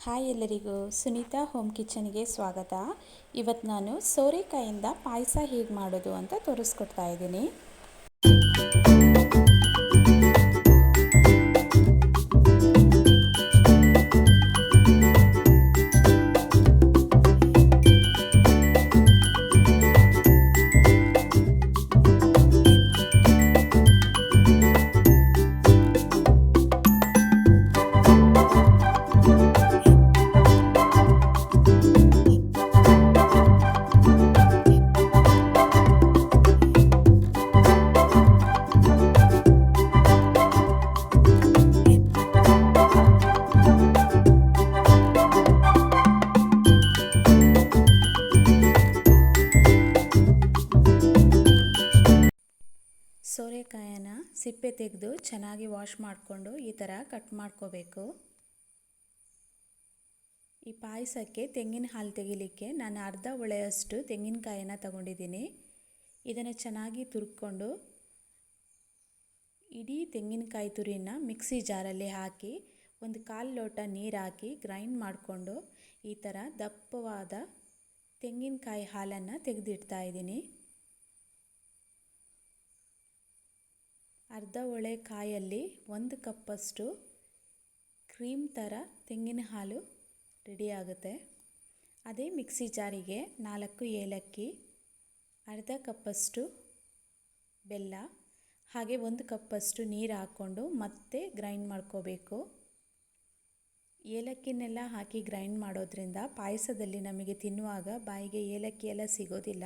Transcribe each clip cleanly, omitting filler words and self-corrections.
Hi ಎಲ್ಲರಿಗೂ, Sunita home ಕಿಚನ್ಗೆ ಸ್ವಾಗತ. ಇವತ್ತು ನಾನು ಸೋರೆಕಾಯಿಂದ ಪಾಯಸ ಹೇಗೆ ಮಾಡೋದು ಅಂತ ತೋರಿಸ್ಕೊಡ್ತಾ ಇದ್ದೀನಿ. ಸೋರೆಕಾಯನ ಸಿಪ್ಪೆ ತೆಗೆದು ಚೆನ್ನಾಗಿ ವಾಶ್ ಮಾಡಿಕೊಂಡು ಈ ಥರ ಕಟ್ ಮಾಡ್ಕೋಬೇಕು. ಈ ಪಾಯಸಕ್ಕೆ ತೆಂಗಿನ ಹಾಲು ತೆಗಿಲಿಕ್ಕೆ ನಾನು ಅರ್ಧ ಒಳೆಯಷ್ಟು ತೆಂಗಿನಕಾಯಿನ ತಗೊಂಡಿದ್ದೀನಿ. ಇದನ್ನು ಚೆನ್ನಾಗಿ ತುರ್ಕೊಂಡು ಇಡೀ ತೆಂಗಿನಕಾಯಿ ತುರಿನ ಮಿಕ್ಸಿ ಜಾರಲ್ಲಿ ಹಾಕಿ ಒಂದು 1/4 ಲೋಟ ನೀರು ಹಾಕಿ ಗ್ರೈಂಡ್ ಮಾಡಿಕೊಂಡು ಈ ಥರ ದಪ್ಪವಾದ ತೆಂಗಿನಕಾಯಿ ಹಾಲನ್ನು ತೆಗೆದಿಡ್ತಾ ಇದ್ದೀನಿ. ಅರ್ಧ ಒಳೆ ಕಾಯಲ್ಲಿ 1 ಕಪ್ಪಷ್ಟು ಕ್ರೀಮ್ ಥರ ತೆಂಗಿನ ಹಾಲು ರೆಡಿ ಆಗುತ್ತೆ. ಅದೇ ಮಿಕ್ಸಿ ಜಾರಿಗೆ 4 ಏಲಕ್ಕಿ, ಅರ್ಧ ಕಪ್ಪಷ್ಟು ಬೆಲ್ಲ ಹಾಗೆ 1 ಕಪ್ಪಷ್ಟು ನೀರು ಹಾಕ್ಕೊಂಡು ಮತ್ತೆ ಗ್ರೈಂಡ್ ಮಾಡ್ಕೋಬೇಕು. ಏಲಕ್ಕಿನೆಲ್ಲ ಹಾಕಿ ಗ್ರೈಂಡ್ ಮಾಡೋದ್ರಿಂದ ಪಾಯಸದಲ್ಲಿ ನಮಗೆ ತಿನ್ನುವಾಗ ಬಾಯಿಗೆ ಏಲಕ್ಕಿ ಎಲ್ಲ ಸಿಗೋದಿಲ್ಲ,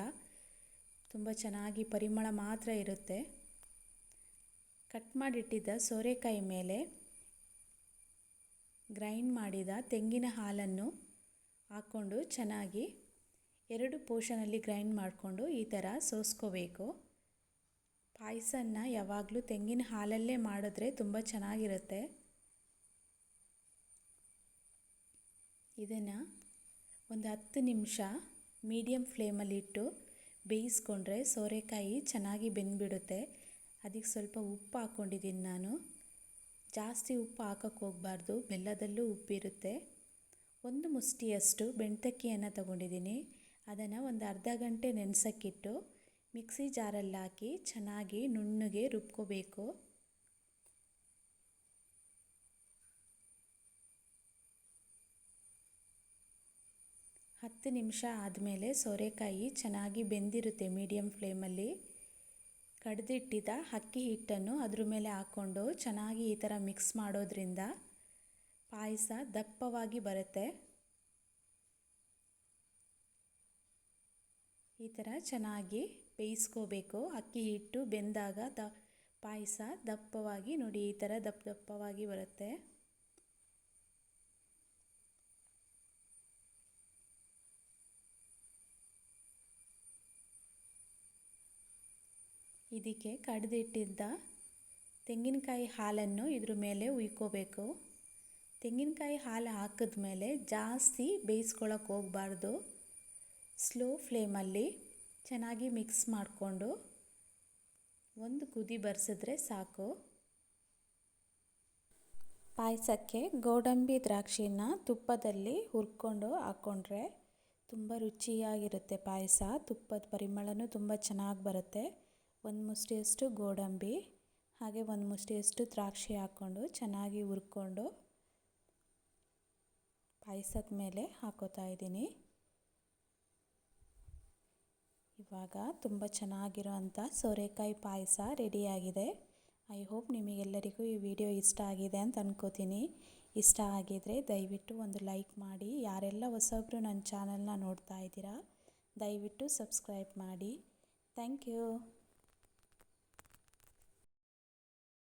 ತುಂಬ ಚೆನ್ನಾಗಿ ಪರಿಮಳ ಮಾತ್ರ ಇರುತ್ತೆ. ಕಟ್ ಮಾಡಿಟ್ಟಿದ್ದ ಸೋರೆಕಾಯಿ ಮೇಲೆ ಗ್ರೈಂಡ್ ಮಾಡಿದ ತೆಂಗಿನ ಹಾಲನ್ನು ಹಾಕ್ಕೊಂಡು ಚೆನ್ನಾಗಿ 2 ಪೋರ್ಷನಲ್ಲಿ ಗ್ರೈಂಡ್ ಮಾಡಿಕೊಂಡು ಈ ಥರ ಸೋಸ್ಕೋಬೇಕು. ಪಾಯಸನ ಯಾವಾಗಲೂ ತೆಂಗಿನ ಹಾಲಲ್ಲೇ ಮಾಡಿದ್ರೆ ತುಂಬ ಚೆನ್ನಾಗಿರುತ್ತೆ. ಇದನ್ನು ಒಂದು 10 ನಿಮಿಷ ಮೀಡಿಯಮ್ ಫ್ಲೇಮಲ್ಲಿಟ್ಟು ಬೇಯಿಸ್ಕೊಂಡ್ರೆ ಸೋರೆಕಾಯಿ ಚೆನ್ನಾಗಿ ಬೆಂದ್ಬಿಡುತ್ತೆ. ಅದಕ್ಕೆ ಸ್ವಲ್ಪ ಉಪ್ಪು ಹಾಕ್ಕೊಂಡಿದ್ದೀನಿ ನಾನು. ಜಾಸ್ತಿ ಉಪ್ಪು ಹಾಕೋಕ್ಕೆ ಹೋಗಬಾರ್ದು, ಬೆಲ್ಲದಲ್ಲೂ ಉಪ್ಪಿರುತ್ತೆ. 1 ಮುಷ್ಟಿಯಷ್ಟು ಬೆಣ್ತಕ್ಕಿಯನ್ನು ತಗೊಂಡಿದ್ದೀನಿ. ಅದನ್ನು ಒಂದು ಅರ್ಧ ಗಂಟೆ ನೆನೆಸೋಕ್ಕಿಟ್ಟು ಮಿಕ್ಸಿ ಜಾರಲ್ಲಿ ಹಾಕಿ ಚೆನ್ನಾಗಿ ನುಣ್ಣಗೆ ರುಬ್ಕೋಬೇಕು. ಹತ್ತು ನಿಮಿಷ ಆದಮೇಲೆ ಸೋರೆಕಾಯಿ ಚೆನ್ನಾಗಿ ಬೆಂದಿರುತ್ತೆ ಮೀಡಿಯಮ್ ಫ್ಲೇಮಲ್ಲಿ. ಕಡ್ದಿಟ್ಟಿದ್ದ ಅಕ್ಕಿ ಹಿಟ್ಟನ್ನು ಅದ್ರ ಮೇಲೆ ಹಾಕ್ಕೊಂಡು ಚೆನ್ನಾಗಿ ಈ ಥರ ಮಿಕ್ಸ್ ಮಾಡೋದ್ರಿಂದ ಪಾಯಸ ದಪ್ಪವಾಗಿ ಬರುತ್ತೆ. ಈ ಥರ ಚೆನ್ನಾಗಿ ಬೇಯಿಸ್ಕೋಬೇಕು. ಅಕ್ಕಿ ಹಿಟ್ಟು ಬೆಂದಾಗ ಪಾಯಸ ದಪ್ಪವಾಗಿ ನೋಡಿ ಈ ಥರ ದಪ್ಪವಾಗಿ ಬರುತ್ತೆ. ಇದಕ್ಕೆ ಕಡ್ದಿಟ್ಟಿದ್ದ ತೆಂಗಿನಕಾಯಿ ಹಾಲನ್ನು ಇದ್ರ ಮೇಲೆ ಉಯ್ಕೋಬೇಕು. ತೆಂಗಿನಕಾಯಿ ಹಾಲು ಹಾಕಿದ್ಮೇಲೆ ಜಾಸ್ತಿ ಬೇಯಿಸ್ಕೊಳ್ಳೋಕೆ ಹೋಗಬಾರ್ದು. ಸ್ಲೋ ಫ್ಲೇಮಲ್ಲಿ ಚೆನ್ನಾಗಿ ಮಿಕ್ಸ್ ಮಾಡಿಕೊಂಡು ಒಂದು ಕುದಿ ಬರ್ಸಿದ್ರೆ ಸಾಕು. ಪಾಯಸಕ್ಕೆ ಗೋಡಂಬಿ ದ್ರಾಕ್ಷಿನ ತುಪ್ಪದಲ್ಲಿ ಹುರ್ಕೊಂಡು ಹಾಕ್ಕೊಂಡ್ರೆ ತುಂಬ ರುಚಿಯಾಗಿರುತ್ತೆ ಪಾಯಸ. ತುಪ್ಪದ ಪರಿಮಳನೂ ತುಂಬ ಚೆನ್ನಾಗಿ ಬರುತ್ತೆ. 1 ಮುಷ್ಟಿಯಷ್ಟು ಗೋಡಂಬಿ ಹಾಗೆ 1 ಮುಷ್ಟಿಯಷ್ಟು ದ್ರಾಕ್ಷಿ ಹಾಕ್ಕೊಂಡು ಚೆನ್ನಾಗಿ ಹುರ್ಕೊಂಡು ಪಾಯಸದ ಮೇಲೆ ಹಾಕೋತಾ ಇದ್ದೀನಿ. ಇವಾಗ ತುಂಬ ಚೆನ್ನಾಗಿರೋಂಥ ಸೋರೆಕಾಯಿ ಪಾಯಸ ರೆಡಿಯಾಗಿದೆ. ಐ ಹೋಪ್ ನಿಮಗೆಲ್ಲರಿಗೂ ಈ ವಿಡಿಯೋ ಇಷ್ಟ ಆಗಿದೆ ಅಂತ ಅಂದ್ಕೋತೀನಿ. ಇಷ್ಟ ಆಗಿದರೆ ದಯವಿಟ್ಟು ಒಂದು ಲೈಕ್ ಮಾಡಿ. ಯಾರೆಲ್ಲ ಹೊಸಬ್ರು ನನ್ನ ಚಾನಲ್ನ ನೋಡ್ತಾ ಇದ್ದೀರಾ ದಯವಿಟ್ಟು ಸಬ್ಸ್ಕ್ರೈಬ್ ಮಾಡಿ. Thank you.